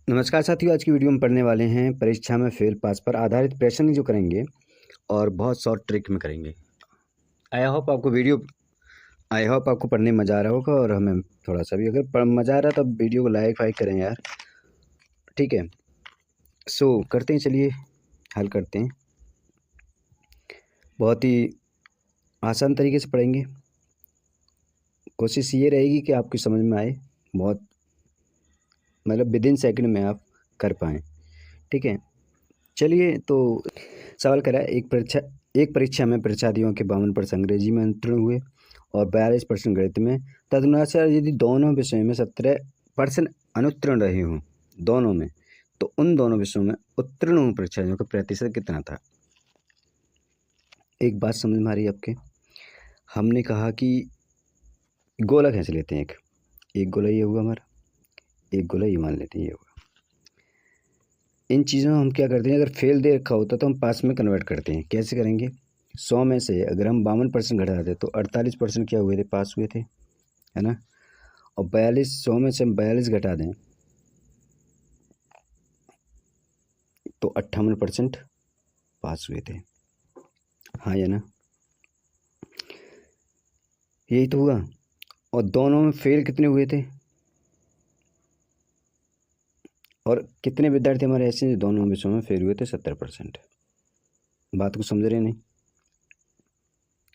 नमस्कार साथियों, आज की वीडियो में पढ़ने वाले हैं परीक्षा में फेल पास पर आधारित प्रश्न जो करेंगे और बहुत शॉर्ट ट्रिक में करेंगे। आई होप आपको पढ़ने में मज़ा आ रहा होगा और हमें थोड़ा सा भी अगर मज़ा आ रहा है तो वीडियो को लाइक वाइक करें यार, ठीक है। करते हैं, चलिए हल करते हैं। बहुत ही आसान तरीके से पढ़ेंगे। कोशिश ये रहेगी कि आपकी समझ में आए, बहुत मतलब विदिन सेकंड में आप कर पाएँ, ठीक है। चलिए तो सवाल करा, एक परीक्षा में परीक्षार्थियों के 52% अंग्रेजी में उत्तीर्ण हुए और 42% गणित में। तदनुसार यदि दोनों विषयों में 17% अनुत्तीर्ण रहे हों दोनों में, तो उन दोनों विषयों में उत्तीर्ण हुए परीक्षार्थियों का प्रतिशत कितना था। एक बात समझ में आ रही है आपके? हमने कहा कि गोला खींच लेते हैं। एक गोला ये हुआ हमारा, एक गोला ये मान लेते हैं ये हुआ। इन चीज़ों में हम क्या करते हैं, अगर फेल दे रखा होता तो हम पास में कन्वर्ट करते हैं। कैसे करेंगे? 100 में से अगर हम 52% घटा दें तो 48% क्या हुए थे, पास हुए थे, है ना। और 100 में से हम 42 घटा दें तो 58% पास हुए थे। हाँ या ना, यही तो हुआ। और दोनों में फेल कितने हुए थे, और कितने विद्यार्थी हमारे ऐसे दोनों विषयों में फेल हुए थे? 70%। बात को समझ रहे नहीं?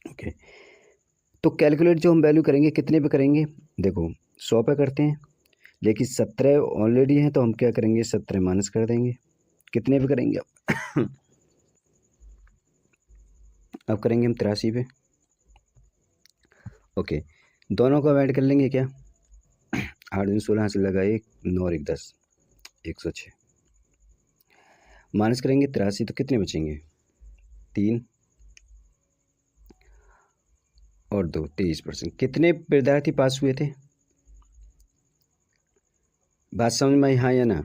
ओके, तो कैलकुलेट जो हम वैल्यू करेंगे कितने पे करेंगे? देखो 100 पे करते हैं, लेकिन 17 ऑलरेडी हैं तो हम क्या करेंगे, 17 माइनस कर देंगे। कितने पे करेंगे अब? अब करेंगे हम 83 पे। ओके, दोनों को ऐड कर लेंगे क्या? 8 दिन 16 से लगा 1, 9 और 1 10, 106। माइनस करेंगे 83 तो कितने बचेंगे? 3 और 2, 23%। कितने विद्यार्थी पास हुए थे? बात समझ में आई, हाँ या ना?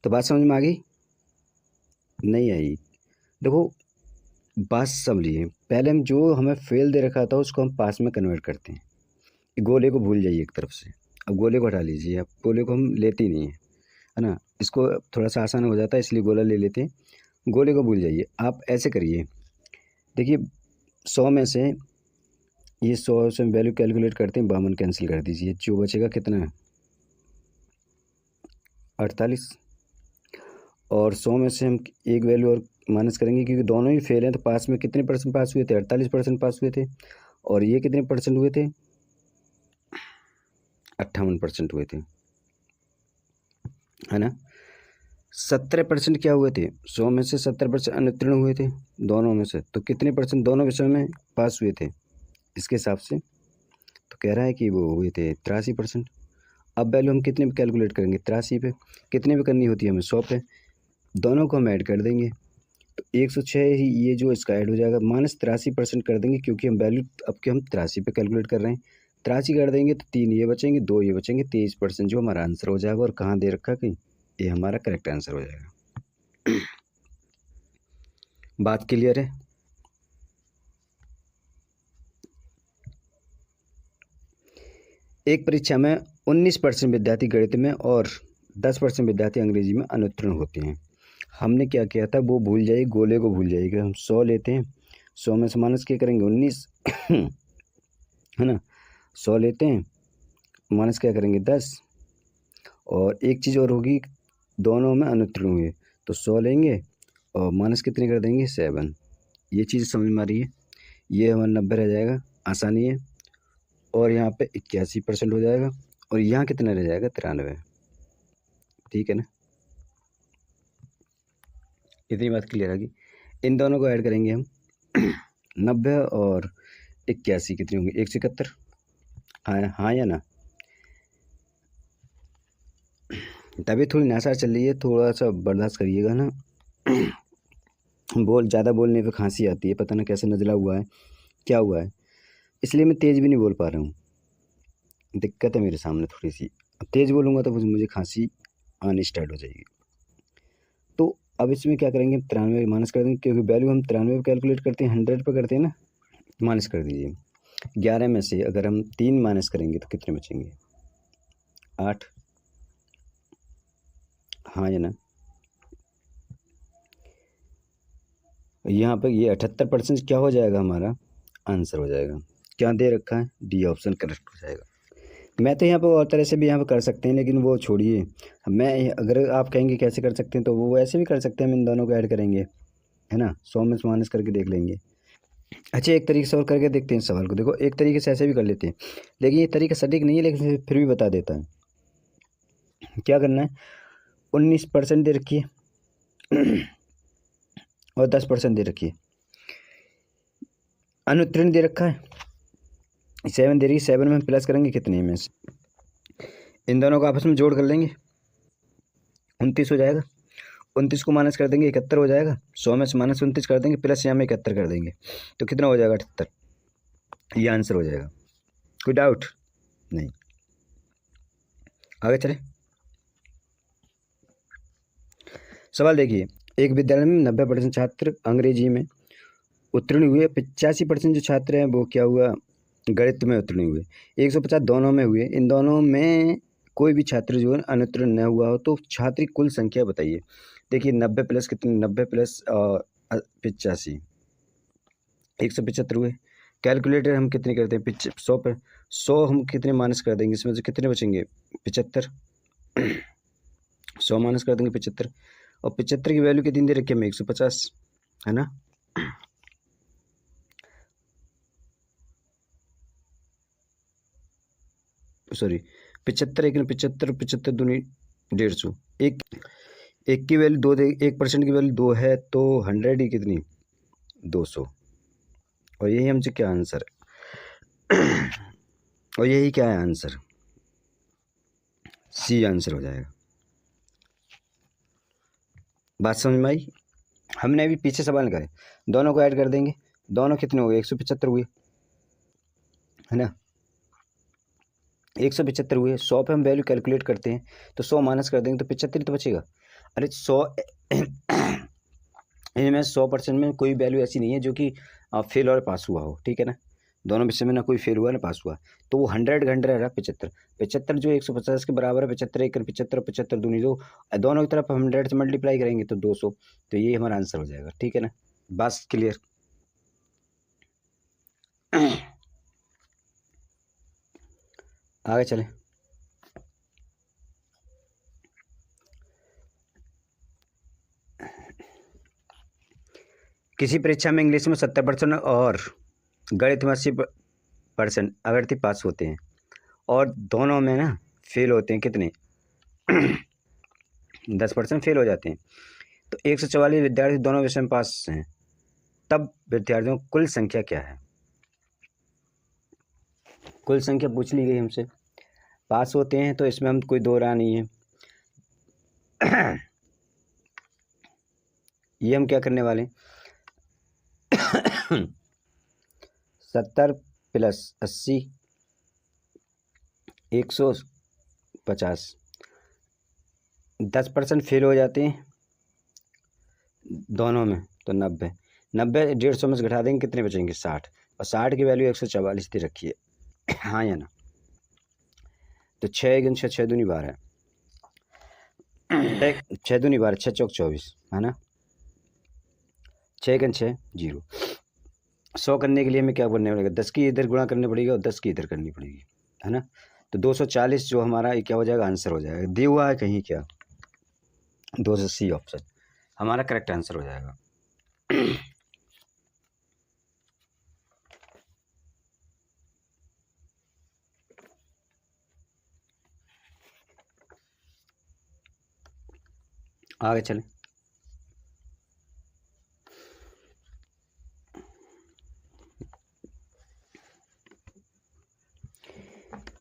तो बात समझ में आ गई? नहीं आई? देखो बात समझिए, पहले हम जो हमें फेल दे रखा था उसको हम पास में कन्वर्ट करते हैं। गोले को भूल जाइए एक तरफ से, अब गोले को हटा लीजिए। अब गोले को हम लेते ही नहीं है ना। इसको थोड़ा सा आसान हो जाता है इसलिए गोला ले लेते हैं। गोले को भूल जाइए। आप ऐसे करिए, देखिए 100 में से ये 100 से वैल्यू कैलकुलेट करते हैं, 52 कैंसिल कर दीजिए, जो बचेगा कितना? 48। और 100 में से हम एक वैल्यू और माइनस करेंगे क्योंकि दोनों ही फेल हैं, तो पास में कितने परसेंट पास हुए थे? 48% पास हुए थे। और ये कितने परसेंट हुए थे? 58% हुए थे, है ना। 17% क्या हुए थे? 100 में से 70% अनुत्तीर्ण हुए थे दोनों में से, तो कितने परसेंट दोनों विषयों में पास हुए थे इसके हिसाब से? तो कह रहा है कि वो हुए थे 83%। अब वैल्यू हम कितने पे कैलकुलेट करेंगे? 83 पे। कितने पे करनी होती है हमें? 100 पे। दोनों को हम ऐड कर देंगे तो 106 ही ये जो इसका ऐड हो जाएगा, माइनस 83% कर देंगे क्योंकि हम वैल्यू अब के हम 83 पे कैलकुलेट कर रहे हैं। 83 कर देंगे तो 3 ये बचेंगे, 2 ये बचेंगे, 23% जो हमारा आंसर हो जाएगा। और कहाँ दे रखा कि ये हमारा करेक्ट आंसर हो जाएगा। बात क्लियर है? एक परीक्षा में 19% विद्यार्थी गणित में और 10% विद्यार्थी अंग्रेजी में अनुत्तीर्ण होते हैं। हमने क्या किया था, वो भूल जाइए, गोले को भूल जाइएगा। हम 100 लेते हैं, 100 में से माइनस क्या करेंगे? 19 है ना। 100 लेते हैं, माइनस क्या करेंगे? 10। और एक चीज़ और होगी, दोनों में अनुत्तीर्ण हुए तो 100 लेंगे और माइनस कितने कर देंगे? 7। ये चीज़ समझ में आ रही है? ये हमारा 90 रह जाएगा, आसानी है। और यहाँ पे 81% हो जाएगा और यहाँ कितना रह जाएगा? 93। ठीक है ना, इतनी बात क्लियर होगी। इन दोनों को ऐड करेंगे हम 90 और 81 कितने होंगे? 171। हाँ हाँ या ना? तभी थोड़ी नासार चल रही है, थोड़ा सा बर्दाश्त करिएगा ना। ज़्यादा बोलने पे खांसी आती है, पता ना कैसे नज़ला हुआ है, क्या हुआ है, इसलिए मैं तेज़ भी नहीं बोल पा रहा हूँ। दिक्कत है मेरे सामने थोड़ी सी, अब तेज़ बोलूँगा तो मुझे खांसी आनी स्टार्ट हो जाएगी। तो अब इसमें क्या करेंगे, 93 माइनस कर देंगे क्योंकि वैल्यू हम 93 पे कैलकुलेट करते हैं, 100 पे करते हैं ना। माइनस कर दीजिए। 11 में से अगर हम 3 माइनस करेंगे तो कितने बचेंगे? 8, हाँ या ना। यहाँ पे ये 78% क्या हो जाएगा, हमारा आंसर हो जाएगा। क्या दे रखा है, डी ऑप्शन करेक्ट हो जाएगा। मैं तो यहाँ पे और तरह से भी यहाँ पे कर सकते हैं, लेकिन वो छोड़िए। मैं अगर आप कहेंगे कैसे कर सकते हैं, तो वो ऐसे भी कर सकते हैं, हम इन दोनों को ऐड करेंगे, है ना, 100 में से माइनस करके देख लेंगे। अच्छा, एक तरीके से और करके देखते हैं इस सवाल को। देखो, एक तरीके से ऐसे भी कर लेते हैं, लेकिन ये तरीका सटीक नहीं है, लेकिन फिर भी बता देता है। क्या करना है, 19% दे रखी है और 10% दे रखी है। अनुत्तीर्ण दे रखा है 7 दे रही है। 7 में हम प्लस करेंगे कितने में से, इन दोनों को आपस में जोड़ कर लेंगे, 29 हो जाएगा। 29 को माइनस कर देंगे, 71 हो जाएगा। 100 में से माइनस 29 कर देंगे, प्लस यहाँ में 71 कर देंगे, तो कितना हो जाएगा, 78। ये आंसर हो जाएगा। कोई डाउट नहीं, आगे चले। सवाल देखिए, एक विद्यालय में 90% छात्र अंग्रेजी में उत्तीर्ण हुए, 85% जो छात्र हैं वो क्या हुआ, गणित में उत्तीर्ण हुए, 150 दोनों में हुए। इन दोनों में कोई भी छात्र जो है अनुत्तीर्ण न हुआ हो, तो छात्र की कुल संख्या बताइए। देखिए, 90 प्लस कितनी, 90 प्लस 85, 175 हुए। कैलकुलेटर हम कितने करते हैं, 100 पर 100 हम कितने माइनस कर देंगे, इसमें से कितने बचेंगे, 75। 100 माइनस कर देंगे 75, और 75 की वैल्यू कितनी दे रखी है हमें, 150, है ना। सॉरी, 75 एक 75, 75 दूनी 150। एक की वैल्यू 2 दे, 1% की वैल्यू 2 है, तो 100 ही कितनी, 200। और यही हमसे क्या आंसर है और यही क्या है आंसर, सी आंसर हो जाएगा। बात समझ में आई। हमने अभी पीछे सवाल करे, दोनों को ऐड कर देंगे, दोनों कितने हुए, 175 हुए, है ना। 175 हुए। 100 पे हम वैल्यू कैलकुलेट करते हैं, तो 100 माइनस कर देंगे तो 75 तो बचेगा। अरे 100 इनमें 100% में कोई वैल्यू ऐसी नहीं है जो कि फेल और पास हुआ हो, ठीक है ना। दोनों विषय में ना कोई फेल हुआ ना पास हुआ, तो वो 100 घंटे रहा 75। 75 जो 150 के बराबर है, 75 एक 75, 75 दूनी 2, दोनों की तरफ 100 से मल्टीप्लाई करेंगे तो 200, तो ये हमारा आंसर हो जाएगा, ठीक है ना। बस क्लियर। आगे चले। किसी परीक्षा में इंग्लिश में 70% और गणित में 80% अभ्यर्थी पास होते हैं, और दोनों में ना फेल होते हैं कितने 10% फेल हो जाते हैं। तो 144 विद्यार्थी दोनों विषय में पास हैं, तब विद्यार्थियों की कुल संख्या क्या है। कुल संख्या पूछ ली गई हमसे, पास होते हैं तो इसमें हम कोई दो राह नहीं है। ये हम क्या करने वाले हैं, 70 प्लस 80 150, 10% फेल हो जाते हैं दोनों में, तो 90 150 में से घटा देंगे, कितने बचेंगे, 60, और 60 की वैल्यू 144 दे रखी है, हाँ या ना। तो 6 गुन 6, 6 दूनी 12, 6 दूनी 12, 6 चौक 24, है ना। 6 गुन 6 0। 100 करने के लिए हमें क्या करना पड़ेगा, 10 की इधर गुणा करनी पड़ेगी और 10 की इधर करनी पड़ेगी, है ना। तो 240 जो हमारा क्या हो जाएगा, आंसर हो जाएगा। दिया हुआ है कहीं क्या, 280 ऑप्शन हमारा करेक्ट आंसर हो जाएगा। आगे चलें।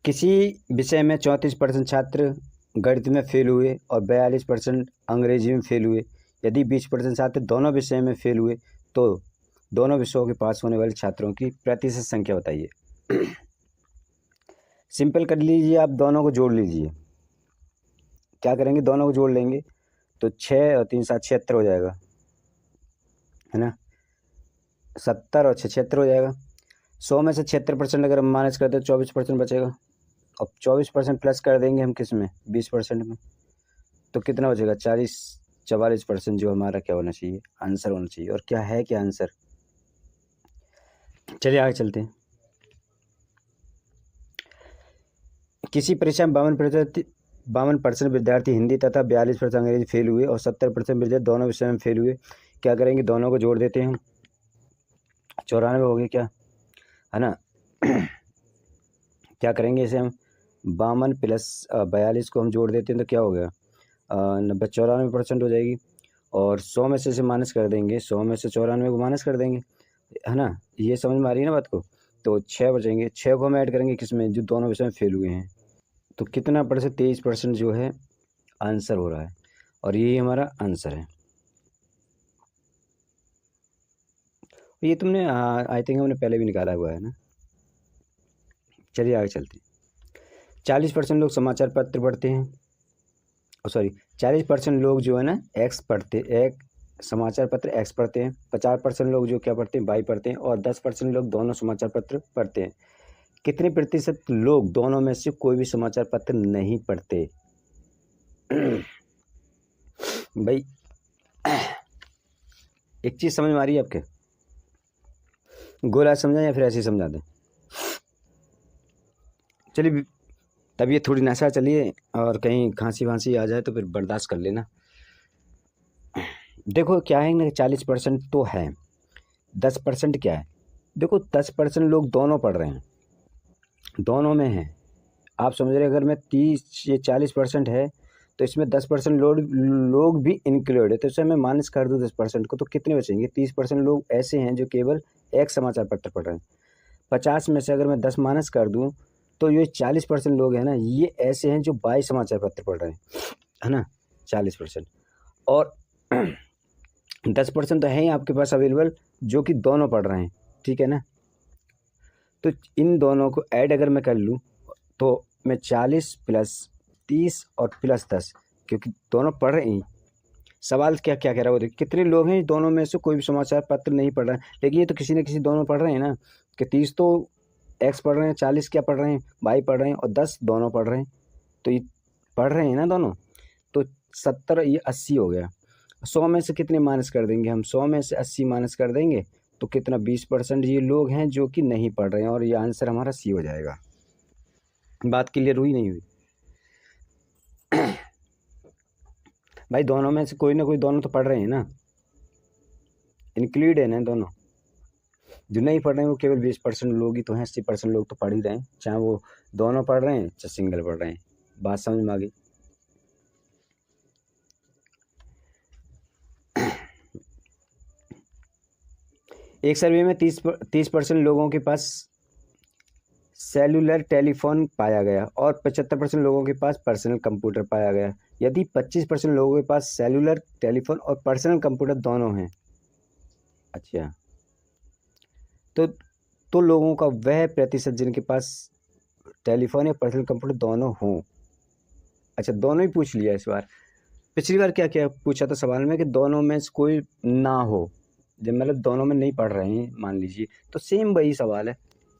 किसी विषय में 34% छात्र गणित में फेल हुए और 42% अंग्रेजी में फेल हुए। यदि 20% छात्र दोनों विषय में फेल हुए, तो दोनों विषयों के पास होने वाले छात्रों की प्रतिशत संख्या बताइए। सिंपल कर लीजिए, आप दोनों को जोड़ लीजिए। क्या करेंगे, दोनों को जोड़ लेंगे, तो 6 और 3 7 76 हो जाएगा, है ना। 70 और 6 76 हो जाएगा। 100 में से 76% अगर हम माइनस करते हैं, 24% बचेगा, अब 24% प्लस कर देंगे हम किस में, 20% में, तो कितना बचेगा, 44% जो हमारा क्या होना चाहिए, आंसर होना चाहिए। और क्या है, क्या आंसर। चलिए आगे चलते हैं। किसी परीक्षा में 52% विद्यार्थी हिंदी तथा 42% अंग्रेजी फेल हुए और 70% विद्यार्थी दोनों विषय में फेल हुए। क्या करेंगे, दोनों को जोड़ देते हैं हम, 94 हो गए क्या, है ना। क्या करेंगे इसे हम, 52 प्लस 42 को हम जोड़ देते हैं तो क्या हो गया, 94% हो जाएगी। और 100 में से माइनस कर देंगे, 100 में से 94 को माइनस कर देंगे, है ना। ये समझ में आ रही है ना बात को। तो 6 बचेंगे, 6 को हम ऐड करेंगे किसमें, जो दोनों विषय में फेल हुए हैं। तो कितना परसेंट, 23% जो है आंसर हो रहा है, और यही हमारा आंसर है। ये तुमने आई थिंक हमने पहले भी निकाला हुआ है ना। चलिए आगे चलते हैं। 40% लोग समाचार पत्र पढ़ते हैं, सॉरी 40% लोग जो है ना समाचार पत्र एक्स पढ़ते हैं, 50% लोग जो क्या पढ़ते हैं, वाई पढ़ते हैं, और 10% लोग दोनों समाचार पत्र पढ़ते हैं। कितने प्रतिशत लोग दोनों में से कोई भी समाचार पत्र नहीं पढ़ते। भाई एक चीज समझ में आ रही है आपके, गोला समझा या फिर ऐसे ही समझा दें। चलिए तबीयत थोड़ी नशा चलिए, और कहीं खांसी वांसी आ जाए तो फिर बर्दाश्त कर लेना। देखो क्या है ना, 40% तो है, 10% क्या है, देखो 10% लोग दोनों पढ़ रहे हैं, दोनों में हैं। आप समझ रहे, अगर मैं 30 ये 40% है तो इसमें 10% लोग भी इंक्लूड है, तो इसे मैं माइनस कर दूँ 10% को, तो कितने बचेंगे, 30% लोग ऐसे हैं जो केवल एक समाचार पत्र पढ़ रहे हैं। 50 में से अगर मैं 10 माइनस कर दूँ तो ये 40% लोग हैं ना, ये ऐसे हैं जो 22 समाचार पत्र पढ़ रहे हैं, है ना, 40%। और 10% तो है ही आपके पास अवेलेबल जो कि दोनों पढ़ रहे हैं, ठीक है ना। तो इन दोनों को ऐड अगर मैं कर लूँ तो मैं 40 प्लस 30 और प्लस 10, क्योंकि दोनों पढ़ रहे हैं। सवाल क्या क्या कह रहा है वो देखिए, कितने लोग हैं दोनों में से कोई भी समाचार पत्र नहीं पढ़ रहा है, लेकिन ये तो किसी न किसी दोनों पढ़ रहे हैं ना, कि 30 तो एक्स पढ़ रहे हैं, 40 क्या पढ़ रहे हैं, वाई पढ़ रहे हैं, और 10 दोनों पढ़ रहे हैं, तो ये पढ़ रहे हैं ना दोनों। तो 70 ये 80 हो गया। 100 में से कितने माइनस कर देंगे हम, 100 में से 80 माइनस कर देंगे तो कितना, 20% ये लोग हैं जो कि नहीं पढ़ रहे हैं, और ये आंसर हमारा सी हो जाएगा। बात क्लियर हुई नहीं हुई। भाई दोनों में से कोई ना कोई दोनों तो पढ़ रहे हैं ना, इंक्लूड है ना दोनों। जो नहीं पढ़ रहे हैं वो केवल 20% लोग ही तो हैं, 80% लोग तो पढ़ ही रहे हैं, चाहे वो दोनों पढ़ रहे हैं चाहे सिंगल पढ़ रहे हैं। बात समझ में आ गई। एक सर्वे में 30% लोगों के पास सेलुलर टेलीफोन पाया गया और 75% लोगों के पास पर्सनल कंप्यूटर पाया गया। यदि 25% लोगों के पास सेलुलर टेलीफोन और पर्सनल कंप्यूटर दोनों हैं, अच्छा, तो लोगों का वह प्रतिशत जिनके पास टेलीफोन या पर्सनल कंप्यूटर दोनों हों। अच्छा दोनों ही पूछ लिया इस बार, पिछली बार क्या क्या पूछा था सवाल में कि दोनों में से कोई ना हो, जब मतलब दोनों में नहीं पढ़ रहे हैं मान लीजिए, तो सेम वही सवाल है,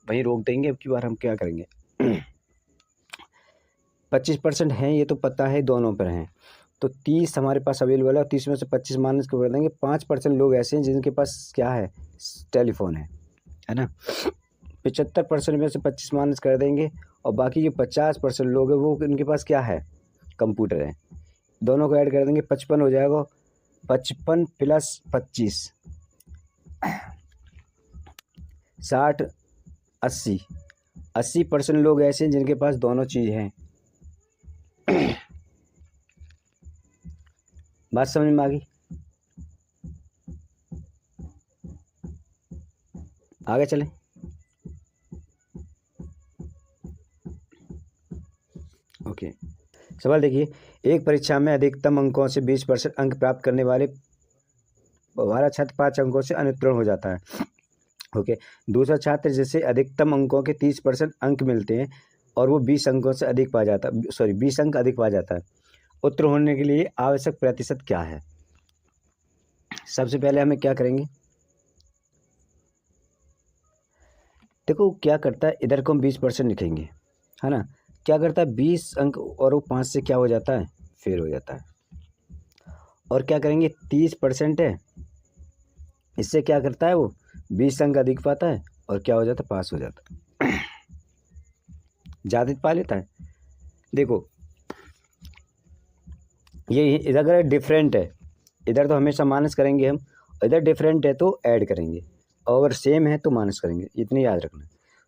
वहीं रोक देंगे। अब की बार हम क्या करेंगे, 25% हैं ये तो पता है दोनों पर हैं, तो 30 हमारे पास अवेलेबल है, 30 में से 25 माइनस कर देंगे। 5% लोग ऐसे हैं जिनके पास क्या है, टेलीफोन है ना। 75% में से 25 माइनस कर देंगे, और बाकी जो 50% लोग हैं वो उनके पास क्या है, कंप्यूटर है। दोनों को ऐड कर देंगे, 55 हो जाएगा, 55 प्लस 25 60 80, 80% लोग ऐसे हैं जिनके पास दोनों चीज़ हैं। बात समझ में आ गई। आगे चलें। ओके, सवाल देखिए, एक परीक्षा में अधिकतम अंकों से 20% अंक प्राप्त करने वाले 12 छात्र 5 अंकों से अनुत्तीर्ण हो जाता है। ओके, दूसरा छात्र जिसे अधिकतम अंकों के 30% अंक मिलते हैं और वो 20 अंकों से अधिक पा जाता, 20 अंक अधिक पा जाता है, उत्तीर्ण होने के लिए आवश्यक प्रतिशत क्या है। सबसे पहले हमें क्या करेंगे, देखो क्या करता है, इधर को हम 20% लिखेंगे, है ना, क्या करता है 20 अंक और वो 5 से क्या हो जाता है, फेल हो जाता है। और क्या करेंगे 30% है, इससे क्या करता है वो 20 अंक अधिक पाता है और क्या हो जाता है, पास हो जाता है। ज़्यादा पा लेता है। देखो ये इधर अगर डिफरेंट है, इधर तो हमेशा माइनस करेंगे हम, इधर डिफरेंट है तो ऐड करेंगे, और अगर सेम है तो माइनस करेंगे, इतनी याद रखना।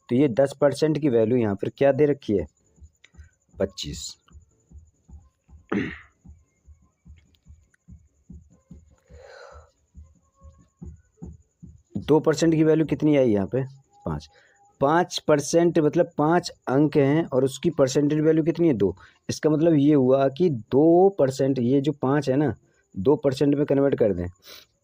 तो ये 10% की वैल्यू यहाँ पर क्या दे रखी है, 25। 2% की वैल्यू कितनी आई यहाँ पे, 5। 5% मतलब 5 अंक हैं और उसकी परसेंटेज वैल्यू कितनी है, 2। इसका मतलब ये हुआ कि 2%, ये जो 5 है ना 2% में कन्वर्ट कर दें,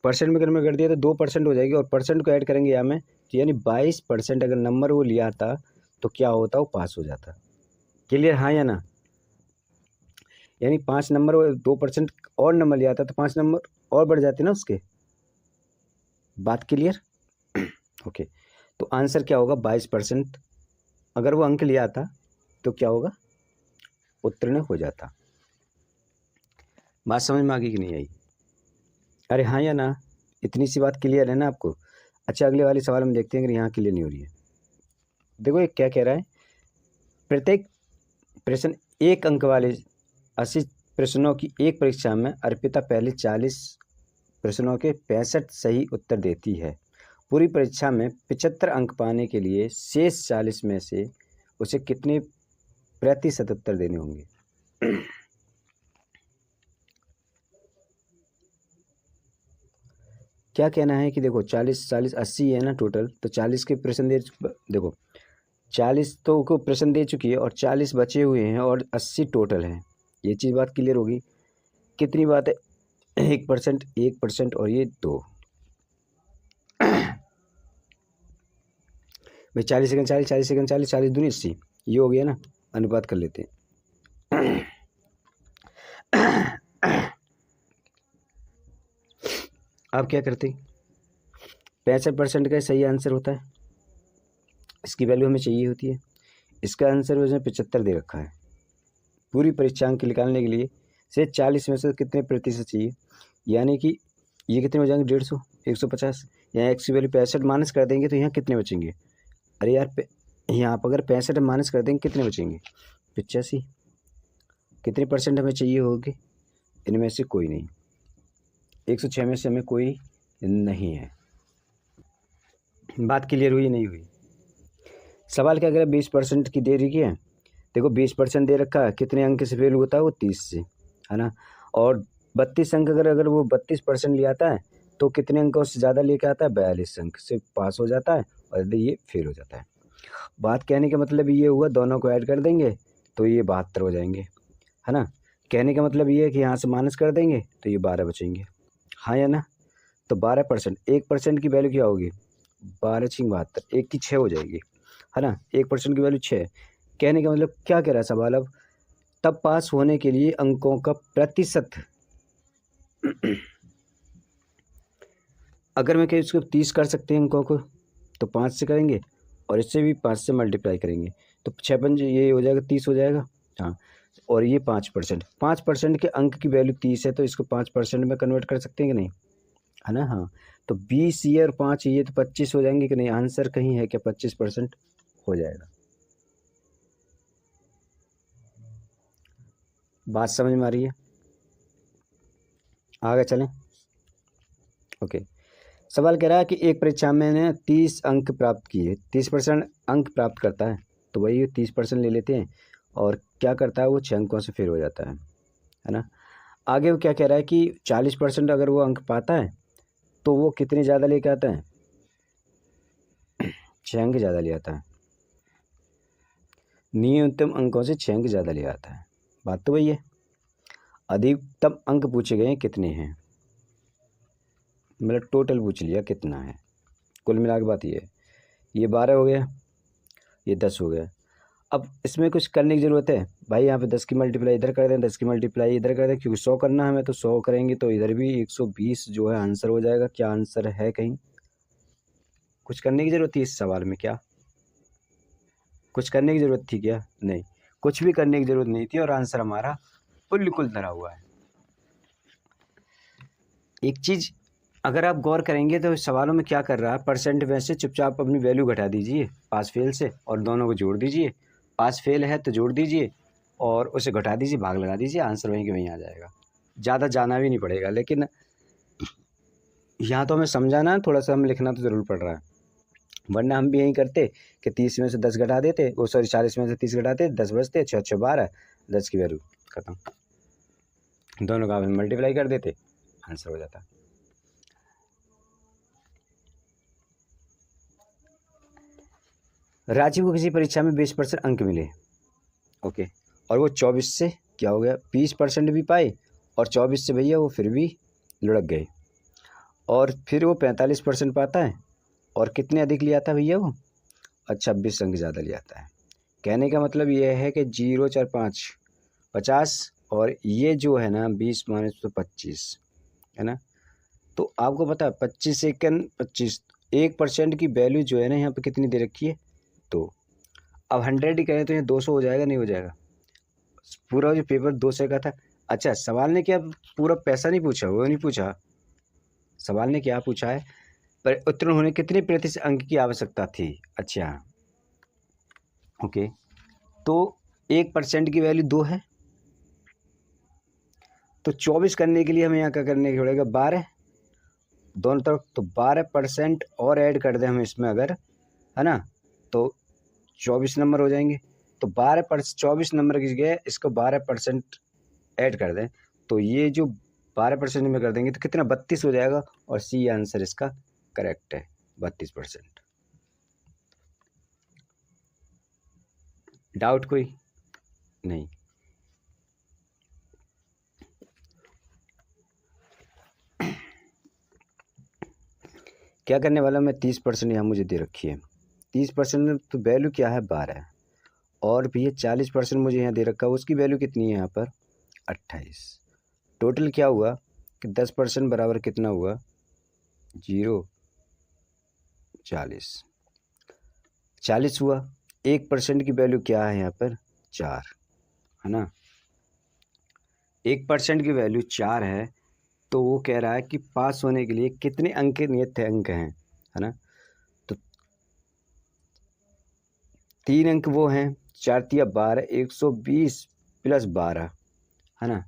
परसेंट में कन्वर्ट कर दिया तो 2% हो जाएगी, और परसेंट को ऐड करेंगे यहाँ में, तो यानी 22% अगर नंबर वो लिया था तो क्या होता, वो पास हो जाता। क्लियर, हाँ या ना। यानी 5 नंबर, 2% और नंबर लिया था तो 5 नंबर और बढ़ जाते ना उसके। बात क्लियर। ओके, तो आंसर क्या होगा, 22%। अगर वो अंक लिया था तो क्या होगा, उत्तीर्ण हो जाता। बात समझ में आ गई कि नहीं आई, अरे हाँ या ना, इतनी सी बात क्लियर है ना आपको। अच्छा, अगले वाले सवाल हम देखते हैं अगर यहाँ क्लियर नहीं हो रही है। देखो ये क्या कह रहा है, प्रत्येक प्रश्न 1 अंक वाले 80 प्रश्नों की एक परीक्षा में अर्पिता पहले 40 प्रश्नों के 65 सही उत्तर देती है। पूरी परीक्षा में 75 अंक पाने के लिए शेष 40 में से उसे कितने प्रतिशत उत्तर देने होंगे। क्या कहना है कि देखो 40 80 है ना टोटल, तो 40 के प्रश्न दे, देखो 40 तो को प्रश्न दे चुकी है और 40 बचे हुए हैं और 80 टोटल हैं। ये चीज़ बात क्लियर होगी। कितनी बात है, 1%, 1% और ये 2। भाई 40 सेकंड 40, 40 सेकंड 40, 40 दूनी 80, ये हो गया ना, अनुपात कर लेते हैं। आप क्या करते, 65% का सही आंसर होता है, इसकी वैल्यू हमें चाहिए होती है। इसका आंसर उसने 75 दे रखा है। पूरी परीक्षा अंक निकालने के लिए से 40 में से कितने प्रतिशत चाहिए, यानी कि ये कितने हो जाएंगे, 150, 150। यहाँ एक्स की वैल्यू 65 माइनस कर देंगे तो यहाँ कितने बचेंगे, अरे यार यहाँ पर अगर 65 माइनस कर देंगे कितने बचेंगे, 85। कितने परसेंट हमें चाहिए होगी, इनमें से कोई नहीं, 106 में से हमें कोई नहीं है। बात क्लियर हुई नहीं हुई। सवाल क्या करें, 20% की दे रही है। देखो 20% दे रखा है, कितने अंक से फेल होता है वो 30 से, है ना। और 32 अंक अगर वो 32% ले आता है तो कितने अंकों से ज़्यादा लेके आता है, 42 अंक से पास हो जाता है, और ये फेल हो जाता है। बात कहने का मतलब ये हुआ, दोनों को ऐड कर देंगे तो ये 72 हो जाएंगे, है ना। कहने का मतलब ये है कि यहाँ से माइनस कर देंगे तो ये 12 बचेंगे, हाँ या ना। तो 12%, 1% की वैल्यू क्या होगी, 12 छिंग 72, 1 की 6 हो जाएगी, है ना। 1% की वैल्यू 6। कहने का मतलब क्या कह रहा है सवाल, अब तब पास होने के लिए अंकों का प्रतिशत अगर मैं कहीं उसको 30 कर सकते हैं अंकों को, तो 5 से करेंगे और इससे भी 5 से मल्टीप्लाई करेंगे तो 6 पंज ये हो जाएगा, 30 हो जाएगा, हाँ। और ये 5%, 5% के अंक की वैल्यू 30 है तो इसको 5% में कन्वर्ट कर सकते हैं कि नहीं, है ना। हाँ, तो 20 ये और 5 ये तो 25 हो जाएंगे कि नहीं, आंसर कहीं है क्या, 25% हो जाएगा। बात समझ में आ रही है, आगे चलें। ओके, सवाल कह रहा है कि एक परीक्षा में ने 30 अंक प्राप्त किए, 30% अंक प्राप्त करता है, तो वही 30% ले लेते हैं और क्या करता है वो 6 अंकों से फेल हो जाता है ना। आगे वो क्या कह रहा है कि 40% अगर वो अंक पाता है तो वो कितने ज़्यादा लेके आता है, 6 अंक ज़्यादा ले आता है, न्यूनतम अंकों से 6 अंक ज़्यादा ले आता है। बात तो वही है, अधिकतम अंक पूछे गए हैं कितने हैं, मतलब टोटल पूछ लिया कितना है, कुल मिला के बात ये है। ये 12 हो गया, ये 10 हो गया। अब इसमें कुछ करने की ज़रूरत है भाई, यहाँ पे 10 की मल्टीप्लाई इधर कर दें, 10 की मल्टीप्लाई इधर कर दें, क्योंकि 100 करना है हमें, तो 100 करेंगे तो इधर भी 120 जो है आंसर हो जाएगा। क्या आंसर है, कहीं कुछ करने की ज़रूरत थी इस सवाल में, क्या कुछ करने की ज़रूरत थी क्या, नहीं, कुछ भी करने की ज़रूरत नहीं थी और आंसर हमारा बिल्कुल धरा हुआ है। एक चीज़ अगर आप गौर करेंगे तो सवालों में क्या कर रहा है, परसेंट में से चुपचाप अपनी वैल्यू घटा दीजिए पास फेल से और दोनों को जोड़ दीजिए। पास फेल है तो जोड़ दीजिए और उसे घटा दीजिए, भाग लगा दीजिए, आंसर वहीं के वहीं आ जाएगा। ज़्यादा जाना भी नहीं पड़ेगा। लेकिन यहाँ तो हमें समझाना, थोड़ा सा हमें लिखना तो ज़रूर पड़ रहा है, वरना हम भी यही करते कि 30 में से 10 घटा देते, वो सॉरी 40 में से 30 घटाते, 10 बचते, 6 6 12, 10 की वैल्यू खत्म, दोनों का मल्टीप्लाई कर देते, आंसर हो जाता। रांची को किसी परीक्षा में 20% अंक मिले, ओके, और वो 24 से क्या हो गया 20% भी पाए और 24 से भैया वो फिर भी लुढ़क गए, और फिर वो 45% पाता है और कितने अधिक लिया था भैया वो, अच्छा 26 अंक ज़्यादा लिया था है। कहने का मतलब ये है कि 0 4 5 50 और ये जो है ना 20 माइनस तो 25 है ना। तो आपको पता है 25 सेकंड 25, 1% की वैल्यू जो है ना यहाँ पे कितनी दे रखी है, तो अब 100 ही करें तो ये 200 हो जाएगा, नहीं हो जाएगा। पूरा जो पेपर 200 का था। अच्छा सवाल ने क्या पूरा पैसा नहीं पूछा, वो नहीं पूछा, सवाल ने क्या पूछा है पर उत्तीर्ण होने कितने प्रतिशत अंक की आवश्यकता थी। अच्छा ओके, तो 1% की वैल्यू 2 है, तो 24 करने के लिए हमें यहाँ क्या करने की पड़ेगा 12 दोनों तरफ, तो 12% और ऐड कर दें हम इसमें अगर, है ना, तो 24 नंबर हो जाएंगे। तो 24 नंबर की जगह इसको 12% ऐड कर दें, तो ये जो 12% में कर देंगे तो कितना 32 हो जाएगा, और सी आंसर इसका करेक्ट है 32%। डाउट कोई नहीं। क्या करने वाला मैं 30% यहाँ मुझे दे रखी है, 30% में तो वैल्यू क्या है 12, और भी ये 40% मुझे यहाँ दे रखा है, उसकी वैल्यू कितनी है यहाँ पर 28। टोटल क्या हुआ कि 10% बराबर कितना हुआ 0 40, 40 हुआ। 1% की वैल्यू क्या है यहाँ पर 4, है ना, 1% की वैल्यू 4 है, तो वो कह रहा है कि पास होने के लिए कितने अंक नियत अंक हैं, है ना, तो 3 अंक वो हैं, 4 तिया 12, 120 प्लस 12, है ना।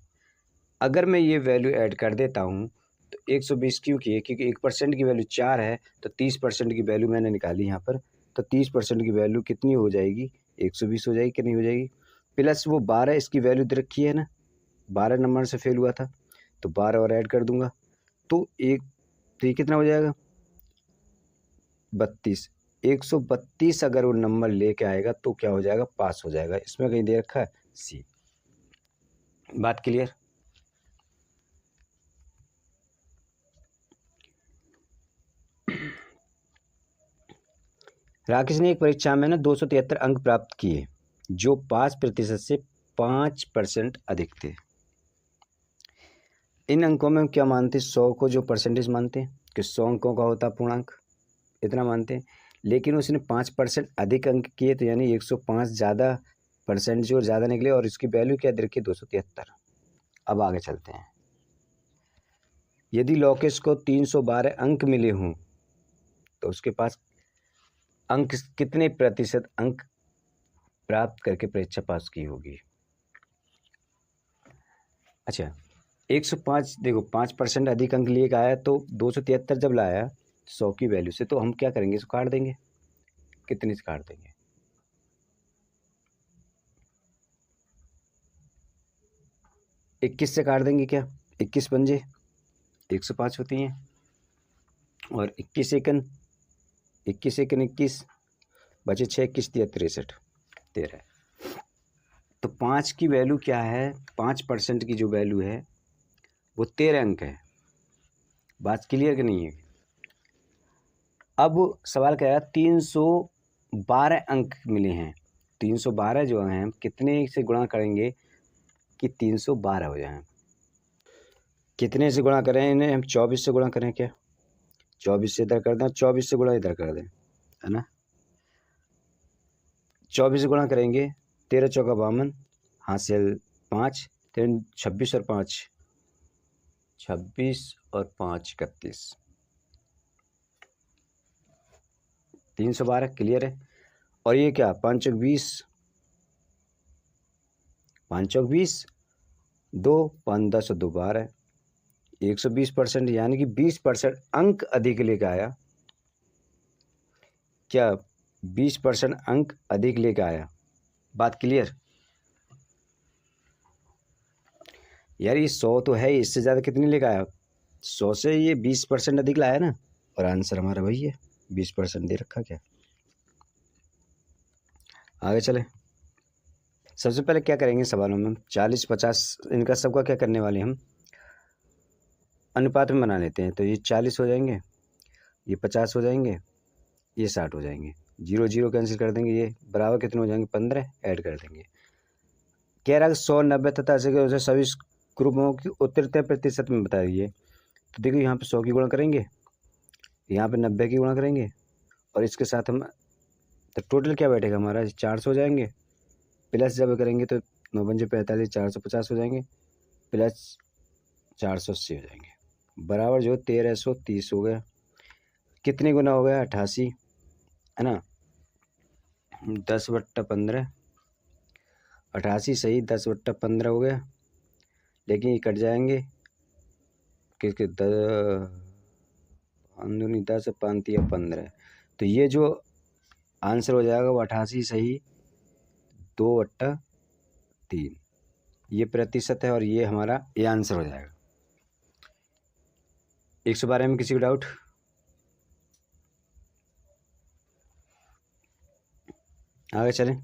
अगर मैं ये वैल्यू ऐड कर देता हूँ तो 120 क्यों की है, क्योंकि 1% की वैल्यू 4 है, तो 30% की वैल्यू मैंने निकाली यहाँ पर, तो 30% की वैल्यू कितनी हो जाएगी 120 हो जाएगी कि नहीं हो जाएगी, प्लस वो 12 इसकी वैल्यू दे रखी है ना, 12 नंबर से फेल हुआ था, तो 12 और ऐड कर दूंगा, तो ये कितना हो जाएगा 32, 132 अगर वो नंबर लेके आएगा तो क्या हो जाएगा पास हो जाएगा। इसमें कहीं दे रखा है सी। बात क्लियर। राकेश ने एक परीक्षा में ना 273 अंक प्राप्त किए जो 5% से 5% अधिक थे। इन अंकों में हम क्या मानते, 100 को जो परसेंटेज मानते हैं कि 100 अंकों का होता पूर्णांक, इतना मानते हैं, लेकिन उसने 5% अधिक अंक किए, तो यानी 105 ज़्यादा परसेंट जो ज़्यादा निकले, और इसकी वैल्यू क्या दे रखी 273। अब आगे चलते हैं। यदि लोकेश को 312 अंक मिले हों तो उसके पास अंक कितने प्रतिशत अंक प्राप्त करके परीक्षा पास की होगी। अच्छा 105, देखो 5% अधिक अंक लेकर आया, तो 273 जब लाया 100 की वैल्यू से, तो हम क्या करेंगे इसको काट देंगे, कितने से काट देंगे 21 से काट देंगे, क्या 21 पंजे 105 होती हैं, और 21 एकन 21 बचे 6, 21 दिया 63 13। तो 5 की वैल्यू क्या है, 5% की जो वैल्यू है वो 13 अंक है। बात क्लियर कि नहीं है। अब सवाल क्या है 312 अंक मिले हैं, 312 जो हैं कितने से गुणा करेंगे कि 312 हो जाए, कितने से गुणा करें इन्हें हम 24 से गुणा करें, क्या 24 से इधर कर दें, 24 से गुणा इधर कर दें, है ना, 24 से गुणा करेंगे 13 चौका 52, हासिल 5, 3 26 और 5 26 और 5 31, 312 क्लियर है। और ये क्या 5 चौक 20, 5 चौक 20, 2 5 10 और 2 12 है, 120%, यानी कि 20% अंक अधिक लेके आया। क्या 20% अंक अधिक लेके आया? बात क्लियर? यार ये 100 तो है, इससे ज़्यादा कितनी लेके आया? 100 से ये 20% अधिक लाया ना, और आंसर हमारा वही है, 20% दे रखा। क्या आगे चले? सबसे पहले क्या करेंगे सवालों में, 40 50 इनका सबका क्या करने वाले हम अनुपात में बना लेते हैं। तो ये 40 हो जाएंगे, ये 50 हो जाएंगे, ये 60 हो जाएंगे, 0 0 कैंसिल कर देंगे, ये बराबर कितने हो जाएंगे 15 ऐड कर देंगे। कह रहा है 100 90 तथा अस्सी के उसे सभी ग्रुपों की उतरते प्रतिशत में बता दीजिए। तो देखो यहाँ पे 100 की गुणा करेंगे, यहाँ पे 90 की गुणा करेंगे, और इसके साथ हम तो टोटल क्या बैठेगा हमारा 400 हो जाएंगे, प्लस जब करेंगे तो 9 पंजे 45, 450 हो जाएंगे, प्लस 480 हो जाएंगे, बराबर जो 1330 हो गया। कितने गुना हो गया 88, है ना, 10/15, 88 सही 10/15 हो गया। लेकिन ये कट जाएंगे किसके 10 5 या 15, तो ये जो आंसर हो जाएगा वो 88 सही 2/3, ये प्रतिशत है, और ये हमारा ये आंसर हो जाएगा। 112 में किसी को डाउट? आगे चलें।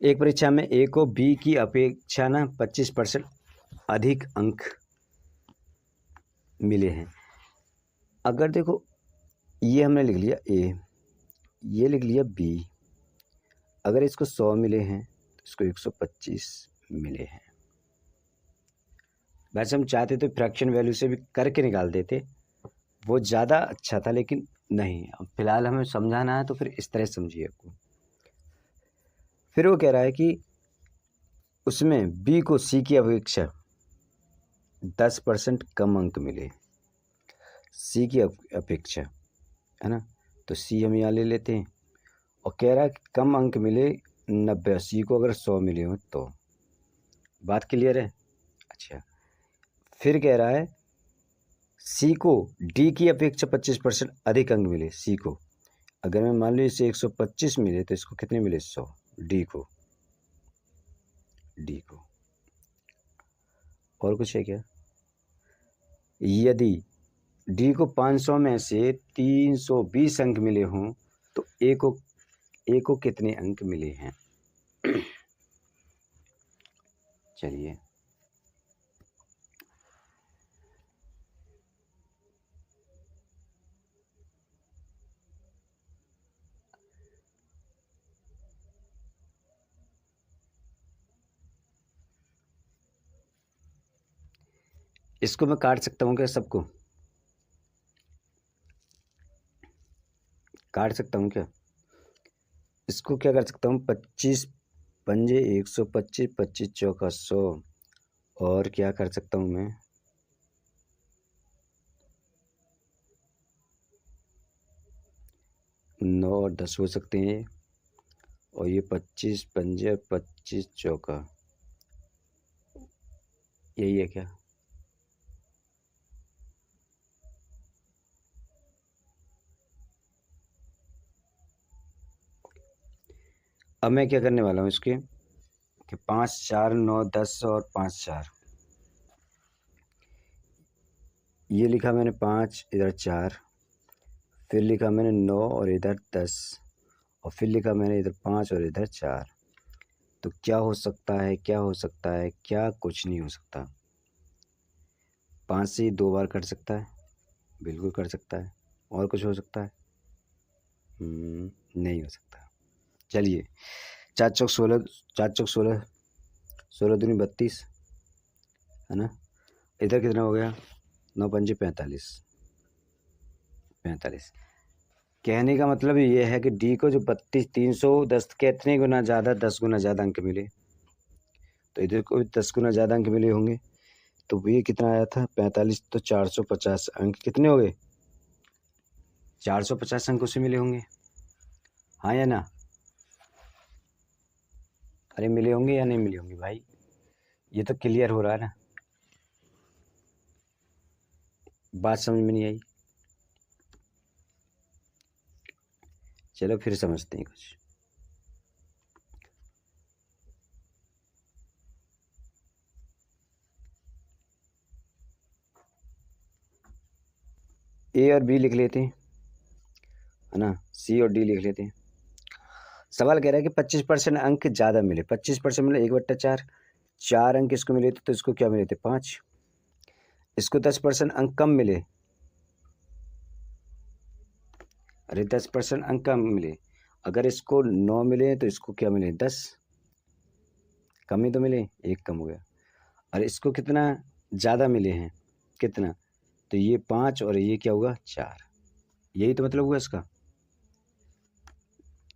एक परीक्षा में ए को बी की अपेक्षा ना 25% अधिक अंक मिले हैं। अगर देखो ये हमने लिख लिया ए, ये लिख लिया बी, अगर इसको 100 मिले हैं तो इसको 125 मिले हैं। वैसे हम चाहते तो फ्रैक्शन वैल्यू से भी करके निकाल देते, वो ज़्यादा अच्छा था, लेकिन नहीं, अब फिलहाल हमें समझाना है तो फिर इस तरह समझिए आपको। फिर वो कह रहा है कि उसमें बी को सी की अपेक्षा 10% कम अंक मिले, सी की अपेक्षा, है ना, तो सी हम यहाँ ले लेते हैं। और कह रहा है कि कम अंक मिले 90, सी को अगर 100 मिले हो तो। बात क्लियर है? अच्छा, फिर कह रहा है सी को डी की अपेक्षा 25% अधिक अंक मिले, सी को अगर मैं मान लो इसे 125 मिले तो इसको कितने मिले 100, डी को और कुछ है क्या? यदि डी को 500 में से 320 अंक मिले हों तो ए को कितने अंक मिले हैं? चलिए, इसको मैं काट सकता हूँ क्या? सबको काट सकता हूँ क्या? इसको क्या कर सकता हूँ, 25 पंजे 125, 25 चौका 100, और क्या कर सकता हूँ मैं, 9 और 10 हो सकते हैं, और ये 25 पंजे 25 चौका, यही है क्या? अब मैं क्या करने वाला हूँ इसके कि 5 4 9 10 और 5 4, ये लिखा मैंने 5, इधर 4, फिर लिखा मैंने 9 और इधर 10, और फिर लिखा मैंने इधर 5 और इधर 4। तो क्या हो सकता है, क्या हो सकता है? क्या कुछ नहीं हो सकता। 5 से ही 2 बार कट सकता है, बिल्कुल कट सकता है। और कुछ हो सकता है? नहीं हो सकता। चलिए, 4 चौक 16, 4 चौक 16, 16 दूनी 32, है ना, इधर कितना हो गया 9 पंजे 45, 45, कहने का मतलब ये है कि डी को जो 310 कितने गुना ज़्यादा, 10 गुना ज़्यादा अंक मिले, तो इधर को भी 10 गुना ज़्यादा अंक मिले होंगे। तो ये कितना आया था 45, तो 450 अंक कितने हो गए, 450 अंक उसे मिले होंगे, हाँ या ना? अरे मिले होंगे या नहीं मिले होंगे भाई, ये तो क्लियर हो रहा है ना, बात समझ में नहीं आई? चलो फिर समझते हैं कुछ। ए और बी लिख लेते हैं, है ना, सी और डी लिख लेते हैं। सवाल कह रहा है कि 25% अंक ज़्यादा मिले, 25% मिले 1/4, 4 अंक इसको मिले थे तो इसको क्या मिले थे 5, इसको 10% अंक कम मिले, अरे 10% अंक कम मिले, अगर इसको 9 मिले तो इसको क्या मिले 10, कम ही तो मिले, एक कम हो गया। और इसको कितना ज़्यादा मिले हैं, कितना, तो ये 5 और ये क्या होगा 4, यही तो मतलब हुआ इसका,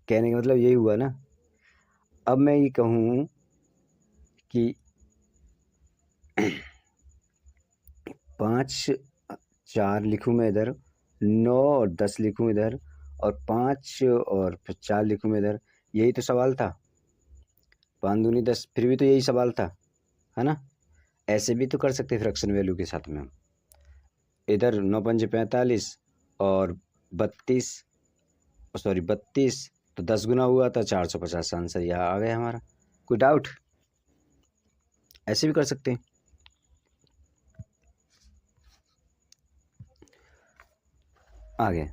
कहने का मतलब यही हुआ ना। अब मैं ये कहूँ कि 5 4 लिखूँ मैं इधर, 9 और 10 लिखूँ इधर, और 5 और 4 लिखूँ मैं इधर, यही तो सवाल था, 5 दूनी 10, फिर भी तो यही सवाल था, है ना? ऐसे भी तो कर सकते फ्रैक्शन वैल्यू के साथ में हम, इधर 9 पंजे 45 और 32, सॉरी 32, तो 10 गुना हुआ था 450, आंसर यहाँ आ गया हमारा। कोई डाउट? ऐसे भी कर सकते हैं। आगे,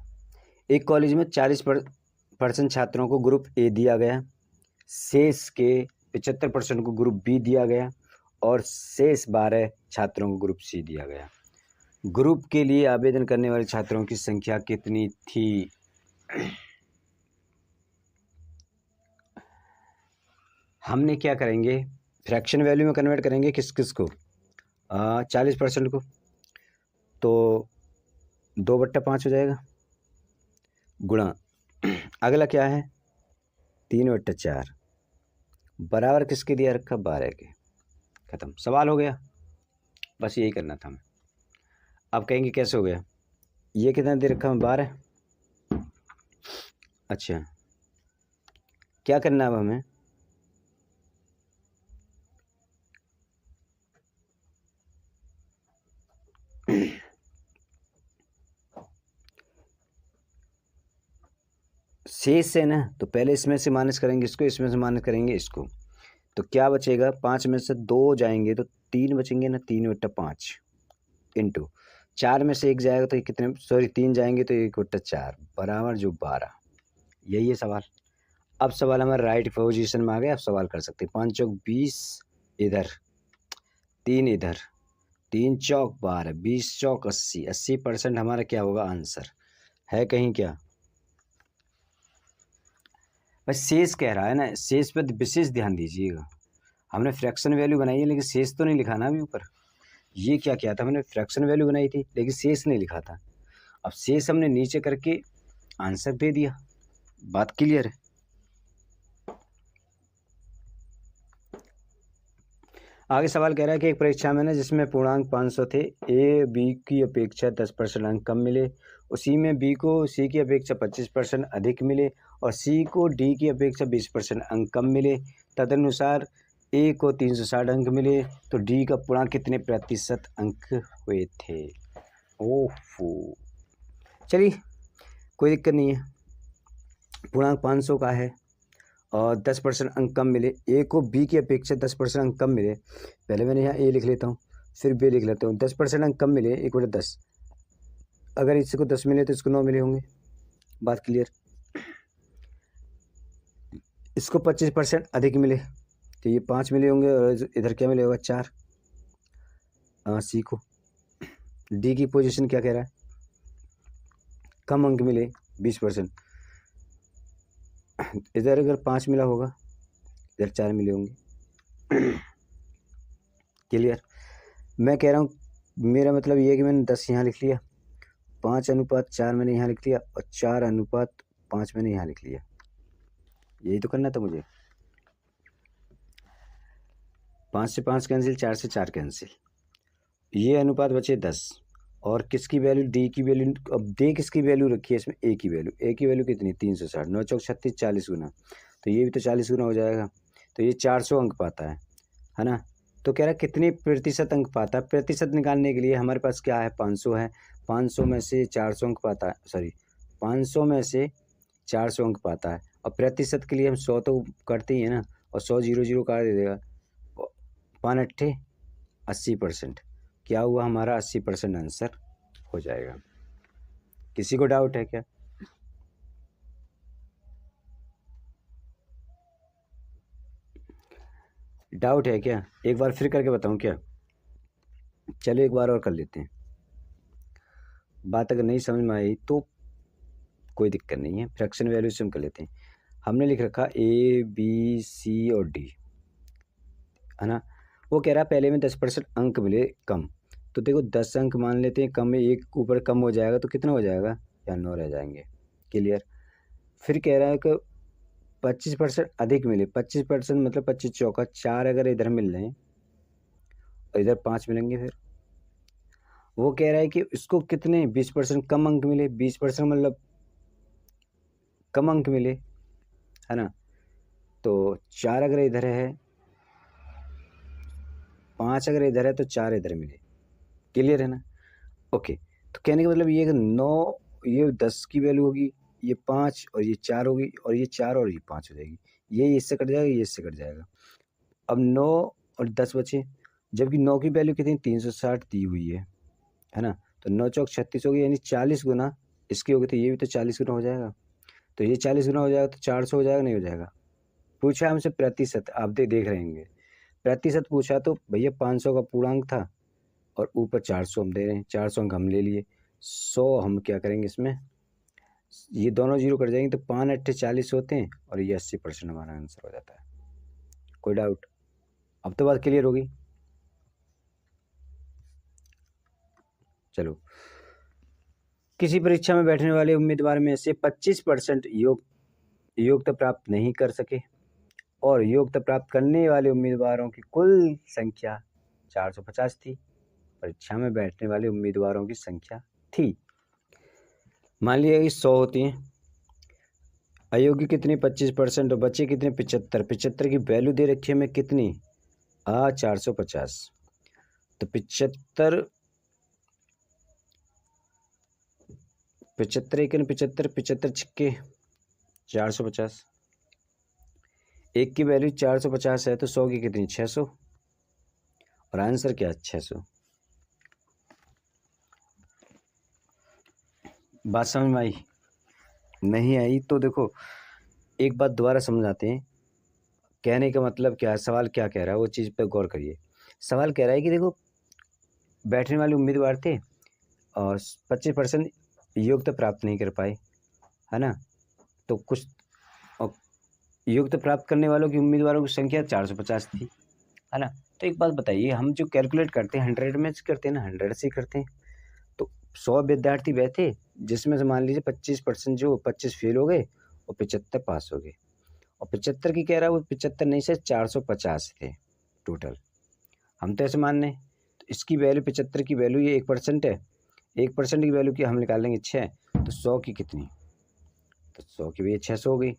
एक कॉलेज में 40% छात्रों को ग्रुप ए दिया गया, शेष के 75% को ग्रुप बी दिया गया और शेष 12 छात्रों को ग्रुप सी दिया गया। ग्रुप के लिए आवेदन करने वाले छात्रों की संख्या कितनी थी? हमने क्या करेंगे, फ्रैक्शन वैल्यू में कन्वर्ट करेंगे, किस किस को, 40% को, तो 2/5 हो जाएगा, गुणा अगला क्या है 3/4, बराबर किसके दिया रखा 12 के, खत्म, सवाल हो गया, बस यही करना था हमें। अब कहेंगे कैसे हो गया, ये कितना दे रखा है 12, अच्छा क्या करना है अब हमें, शेष है ना, तो पहले इसमें से माइनस करेंगे इसको, इसमें से माइनस करेंगे इसको, तो क्या बचेगा, 5 में से 2 जाएंगे तो 3 बचेंगे ना, 3/5 इंटू 4 में से 1 जाएगा तो ये कितने, सॉरी 3 जाएंगे तो 1/4 बराबर जो 12, यही है सवाल। अब सवाल हमारा राइट पोजीशन में आ गया, अब सवाल कर सकते हैं, 5 चौक 20 इधर, 3 इधर, 3 चौक 12, 20 चौक 80, 80% हमारा क्या होगा आंसर, है कहीं क्या? बस शेष कह रहा है ना, शेष पर विशेष ध्यान दीजिएगा, हमने फ्रैक्शन वैल्यू बनाई है लेकिन शेष तो नहीं लिखा ना अभी ऊपर, ये क्या किया था हमने, फ्रैक्शन वैल्यू बनाई थी लेकिन शेष नहीं लिखा था, अब शेष हमने नीचे करके आंसर दे दिया, बात क्लियर है। आगे सवाल कह रहा है कि एक परीक्षा में ना जिसमें पूर्णांक 500 थे, ए बी की अपेक्षा 10% अंक कम मिले, उसी में बी को सी की अपेक्षा 25% अधिक मिले और सी को डी की अपेक्षा 20% अंक कम मिले, तदनुसार ए को 360 अंक मिले, तो डी का पूर्णांक कितने प्रतिशत अंक हुए थे? ओफो, चलिए कोई दिक्कत नहीं है, पूर्णांक 500 का है और 10% अंक कम मिले, ए को बी की अपेक्षा 10% अंक कम मिले, पहले मैंने यहाँ ए लिख लेता हूँ फिर बी लिख लेता हूँ, 10% अंक कम मिले 1/10, अगर इसको 10 मिले तो इसको 9 मिले होंगे, बात क्लियर। इसको 25% अधिक मिले तो ये 5 मिले होंगे और इधर क्या मिले होगा 4, सी को। डी की पोजीशन क्या कह रहा है, कम अंक मिले 20%, इधर अगर 5 मिला होगा इधर 4 मिले होंगे, क्लियर। मैं कह रहा हूँ मेरा मतलब ये है कि मैंने 10 यहाँ लिख लिया, 5:4 मैंने यहाँ लिख लिया और 4:5 मैंने यहाँ लिख लिया। यही तो करना था मुझे। 5 से 5 कैंसिल, 4 से 4 कैंसिल, ये अनुपात बचे 10। और किसकी वैल्यू, डी की वैल्यू, अब दे किसकी वैल्यू रखी है इसमें, ए की वैल्यू। ए की वैल्यू कितनी, 360, 9 चौक 36, 40 गुना, तो ये भी तो 40 गुना हो जाएगा। तो ये 400 अंक पाता है ना। तो कह रहा है कितने प्रतिशत अंक पाता है। प्रतिशत निकालने के लिए हमारे पास क्या है, 500 है। 500 में से 400 अंक पाता है, सॉरी 500 में से 400 अंक पाता है। और प्रतिशत के लिए हम 100 तो करते ही है ना, और 100 0 0 काट दे देगा। 5 8 80%। क्या हुआ हमारा, 80% आंसर हो जाएगा। किसी को डाउट है क्या? डाउट है क्या? एक बार फिर करके बताऊं क्या? चलो एक बार और कर लेते हैं। बात अगर नहीं समझ में आई तो कोई दिक्कत नहीं है, फ्रैक्शन वैल्यू से हम कर लेते हैं। हमने लिख रखा ए बी सी और डी, है ना। वो कह रहा है पहले में 10% अंक मिले कम, तो देखो 10 अंक मान लेते हैं कम में, एक ऊपर कम हो जाएगा तो कितना हो जाएगा, या 9 रह जाएंगे। क्लियर। फिर कह रहा है कि 25% अधिक मिले। 25% मतलब 25 चौका 4 अगर इधर मिल रहे हैं और इधर 5 मिलेंगे। फिर वो कह रहा है कि इसको कितने 20% कम अंक मिले। 20% मतलब कम अंक मिले, है ना। तो 4 अगर इधर है, 5 अगर इधर है तो 4 इधर मिले। क्लियर है ना। ओके, तो कहने का मतलब ये 9, ये 10 की वैल्यू होगी, ये 5 और ये 4 होगी, और ये 4 और ये 5 हो जाएगी। ये इससे कट जाएगा, ये इससे कट जाएगा। अब 9 और 10 बचे, जबकि 9 की वैल्यू कितनी, 360 दी हुई है ना। तो 9 चौक 36 होगी, यानी 40 गुना इसकी होगी, तो ये भी तो 40 गुना हो जाएगा। तो ये 40 गुना हो जाएगा तो 400 हो जाएगा, नहीं हो जाएगा। पूछा हमसे प्रतिशत, आप देख रहे होंगे प्रतिशत पूछा, तो भैया 500 का पूर्णांक था और ऊपर 400 हम दे रहे हैं। 400 अंक हम ले लिए, 100 हम क्या करेंगे इसमें, ये दोनों जीरो कट जाएंगे, तो 5 8 40 होते हैं, और ये 80% हमारा आंसर हो जाता है। कोई डाउट? अब तो बात क्लियर होगी। चलो, किसी परीक्षा में बैठने वाले उम्मीदवार में से 25% योग्यता प्राप्त नहीं कर सके, और योग्यता प्राप्त करने वाले उम्मीदवारों की कुल संख्या 450 थी। परीक्षा में बैठने वाले उम्मीदवारों की संख्या थी, मान लिया कि 100 होती हैं। अयोग्य कितने, 25%, और बचे कितने, 75। 75 की वैल्यू दे रखी है हमें कितनी, 450। तो 75 एक 75, 75 छिक्के 450। एक की वैल्यू 450 है, तो 100 की कितनी, 600, और आंसर क्या है, 600। बात समझ में आई? नहीं आई तो देखो एक बात दोबारा समझाते हैं। कहने का मतलब क्या है, सवाल क्या कह रहा है, वो चीज़ पे गौर करिए। सवाल कह रहा है कि देखो बैठने वाले उम्मीदवार थे और 25% योग्यता प्राप्त नहीं कर पाए, है ना। तो कुछ योग्यता प्राप्त करने वालों की उम्मीदवारों की संख्या 450 थी, है ना। तो एक बात बताइए, हम जो कैलकुलेट करते हैं 100 में करते हैं ना, 100 से करते हैं। तो 100 विद्यार्थी बैठे, जिसमें से मान लीजिए 25% जो 25 फेल हो गए और 75 पास हो गए। और 75 की कह रहा है, वो 75 नहीं से 450 थे टोटल। हम तो ऐसे मान लें, तो इसकी वैल्यू 75 की वैल्यू ये 1% है। 1% की वैल्यू की हम निकाल लेंगे 6, तो 100 की कितनी, तो 100 की भी 600 हो गई।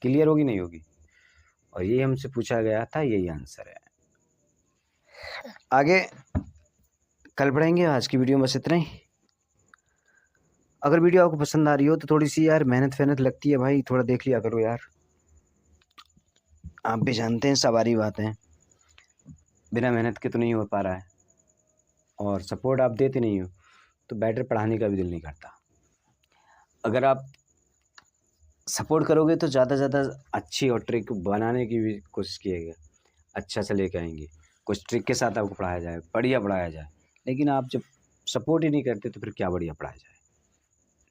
क्लियर होगी नहीं होगी? और ये हमसे पूछा गया था, यही आंसर है। आगे कल पढ़ेंगे, आज की वीडियो में बस इतना ही। अगर वीडियो आपको पसंद आ रही हो तो थोड़ी सी यार मेहनत लगती है भाई, थोड़ा देख लिया करो यार। आप भी जानते हैं सवारी बात है, बिना मेहनत के तो नहीं हो पा रहा है, और सपोर्ट आप देते नहीं हो तो बेटर पढ़ाने का भी दिल नहीं करता। अगर आप सपोर्ट करोगे तो ज़्यादा से ज़्यादा अच्छी और ट्रिक बनाने की भी कोशिश किएगा, अच्छा से लेके आएंगे, कुछ ट्रिक के साथ आपको पढ़ाया जाए, बढ़िया पढ़ाया जाए। लेकिन आप जब सपोर्ट ही नहीं करते तो फिर क्या बढ़िया पढ़ाया जाए।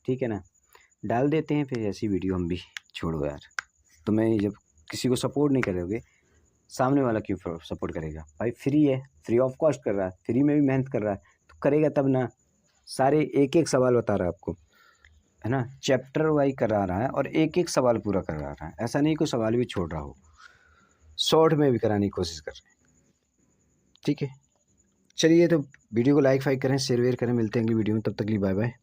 ठीक है ना। डाल देते हैं फिर ऐसी वीडियो हम भी, छोड़ो यार। तो मैं जब किसी को सपोर्ट नहीं करोगे, सामने वाला क्यों सपोर्ट करेगा भाई? फ्री है, फ्री ऑफ कॉस्ट कर रहा है, फ्री में भी मेहनत कर रहा है, तो करेगा तब ना। सारे एक एक सवाल बता रहा है आपको, है ना, चैप्टर वाइज करा रहा है और एक एक सवाल पूरा करा रहा है, ऐसा नहीं कोई सवाल भी छोड़ रहा हो, शॉर्ट में भी कराने की कोशिश कर रहे हैं। ठीक है, चलिए तो वीडियो को लाइक फाइक करें, शेयर वेयर करें, मिलते हैं अगली वीडियो में, तब तक के लिए बाय बाय।